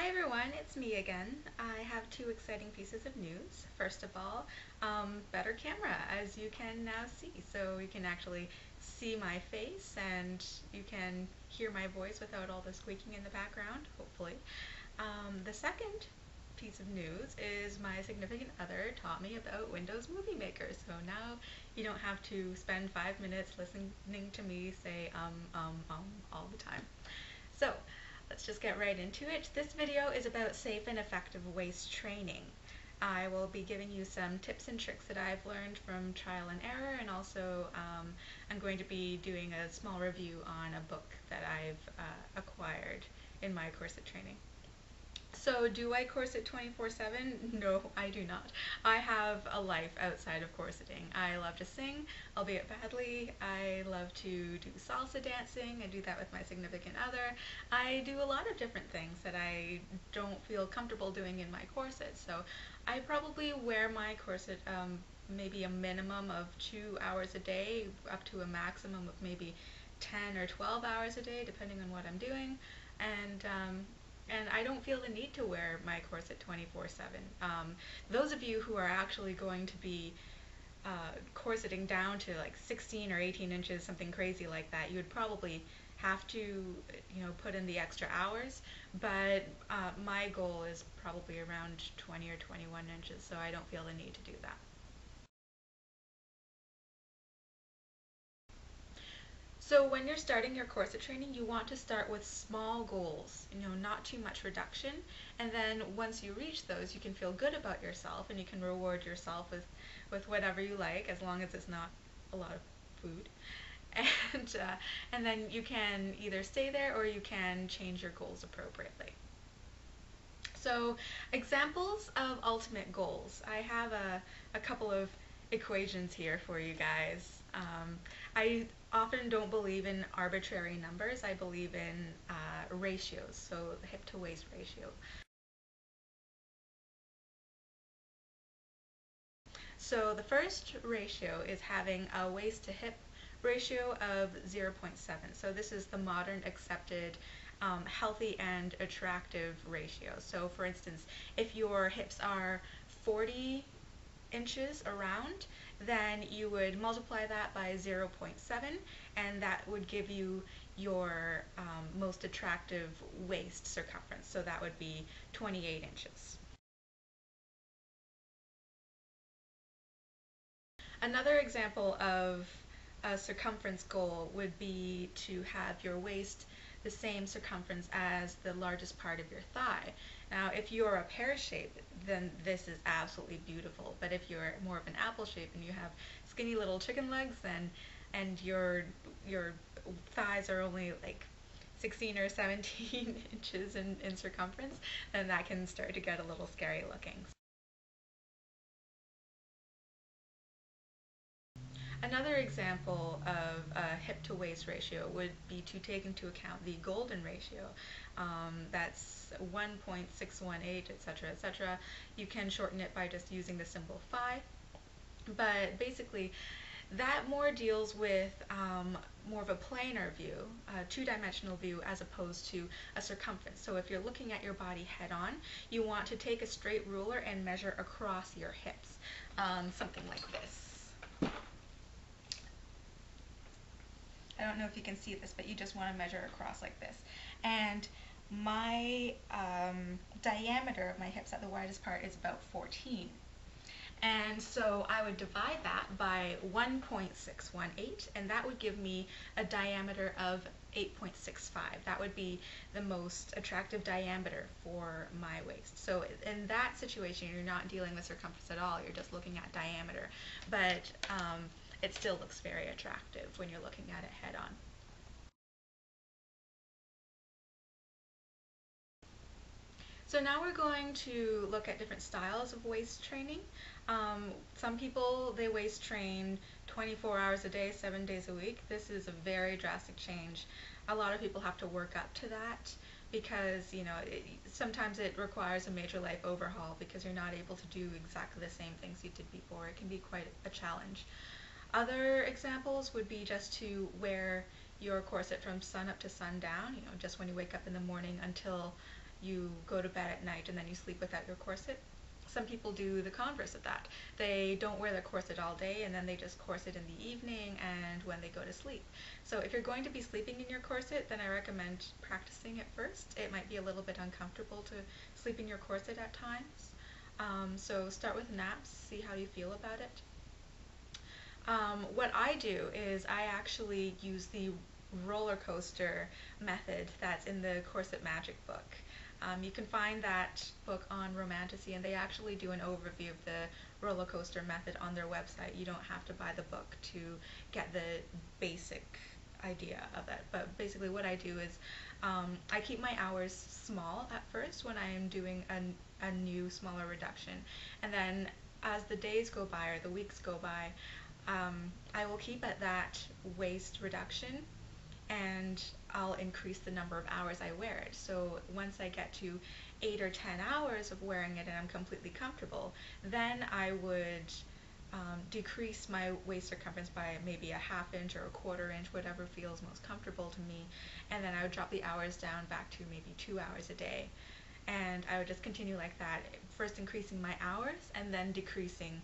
Hi everyone, it's me again. I have two exciting pieces of news. First of all, better camera, as you can now see. So you can actually see my face and you can hear my voice without all the squeaking in the background, hopefully. The second piece of news is my significant other taught me about Windows Movie Maker. So now you don't have to spend 5 minutes listening to me say all the time. So let's just get right into it. This video is about safe and effective waist training. I will be giving you some tips and tricks that I've learned from trial and error, and also I'm going to be doing a small review on a book that I've acquired in my corset training. So do I corset 24/7? No, I do not. I have a life outside of corseting. I love to sing, albeit badly. I love to do salsa dancing. I do that with my significant other. I do a lot of different things that I don't feel comfortable doing in my corset. So I probably wear my corset maybe a minimum of 2 hours a day, up to a maximum of maybe 10 or 12 hours a day, depending on what I'm doing. And I don't feel the need to wear my corset 24/7. Those of you who are actually going to be corseting down to like 16 or 18 inches, something crazy like that, you would probably have to, put in the extra hours. But my goal is probably around 20 or 21 inches, so I don't feel the need to do that. So when you're starting your corset training, you want to start with small goals, not too much reduction. And then once you reach those, you can feel good about yourself and you can reward yourself with whatever you like, as long as it's not a lot of food. And then you can either stay there or you can change your goals appropriately. So examples of ultimate goals. I have a couple of equations here for you guys. I often don't believe in arbitrary numbers. I believe in ratios, so the hip to waist ratio. So the first ratio is having a waist to hip ratio of 0.7. So this is the modern accepted healthy and attractive ratio. So for instance, if your hips are 40 inches around, then you would multiply that by 0.7, and that would give you your most attractive waist circumference. So that would be 28 inches. Another example of a circumference goal would be to have your waist the same circumference as the largest part of your thigh. Now, if you're a pear shape, then this is absolutely beautiful. But if you're more of an apple shape and you have skinny little chicken legs, and your thighs are only like 16 or 17 inches in circumference, then that can start to get a little scary looking. Another example of a hip to waist ratio would be to take into account the golden ratio. That's 1.618, etc., etc. You can shorten it by just using the symbol phi. But basically, that more deals with more of a planar view, a two-dimensional view, as opposed to a circumference. So if you're looking at your body head-on, you want to take a straight ruler and measure across your hips, something like this. I don't know if you can see this, but you just want to measure across like this. And my diameter of my hips at the widest part is about 14. And so I would divide that by 1.618, and that would give me a diameter of 8.65. That would be the most attractive diameter for my waist. So in that situation, you're not dealing with circumference at all, you're just looking at diameter. But it still looks very attractive when you're looking at it head on. So now we're going to look at different styles of waist training. Some people, they waist train 24 hours a day, 7 days a week. This is a very drastic change. A lot of people have to work up to that because, sometimes it requires a major life overhaul because you're not able to do exactly the same things you did before. It can be quite a challenge. Other examples would be just to wear your corset from sun up to sundown, just when you wake up in the morning until you go to bed at night and then you sleep without your corset. Some people do the converse of that. They don't wear their corset all day and then they just corset in the evening and when they go to sleep. So if you're going to be sleeping in your corset, then I recommend practicing it first. It might be a little bit uncomfortable to sleep in your corset at times. So start with naps, see how you feel about it. What I do is I actually use the roller coaster method that's in the Corset Magic book. You can find that book on Romantasy, and they actually do an overview of the roller coaster method on their website. You don't have to buy the book to get the basic idea of it. But basically what I do is I keep my hours small at first when I am doing a new smaller reduction, and then as the days go by or the weeks go by, I will keep at that waist reduction and I'll increase the number of hours I wear it. So once I get to 8 or 10 hours of wearing it and I'm completely comfortable, then I would decrease my waist circumference by maybe a ½ inch or a ¼ inch, whatever feels most comfortable to me, and then I would drop the hours down back to maybe 2 hours a day. And I would just continue like that, first increasing my hours and then decreasing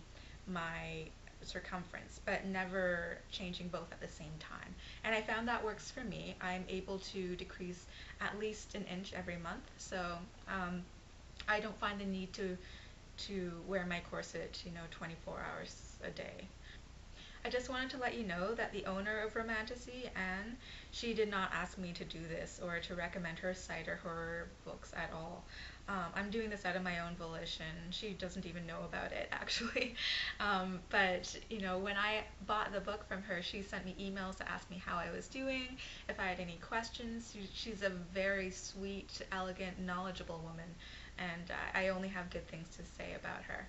my circumference, but never changing both at the same time. And I found that works for me. I'm able to decrease at least an inch every month, so I don't find the need to wear my corset, 24 hours a day. I just wanted to let you know that the owner of Romantasy, Anne, she did not ask me to do this or to recommend her site or her books at all. I'm doing this out of my own volition. She doesn't even know about it, actually. But when I bought the book from her, she sent me emails to ask me how I was doing, if I had any questions. She's a very sweet, elegant, knowledgeable woman, and I only have good things to say about her.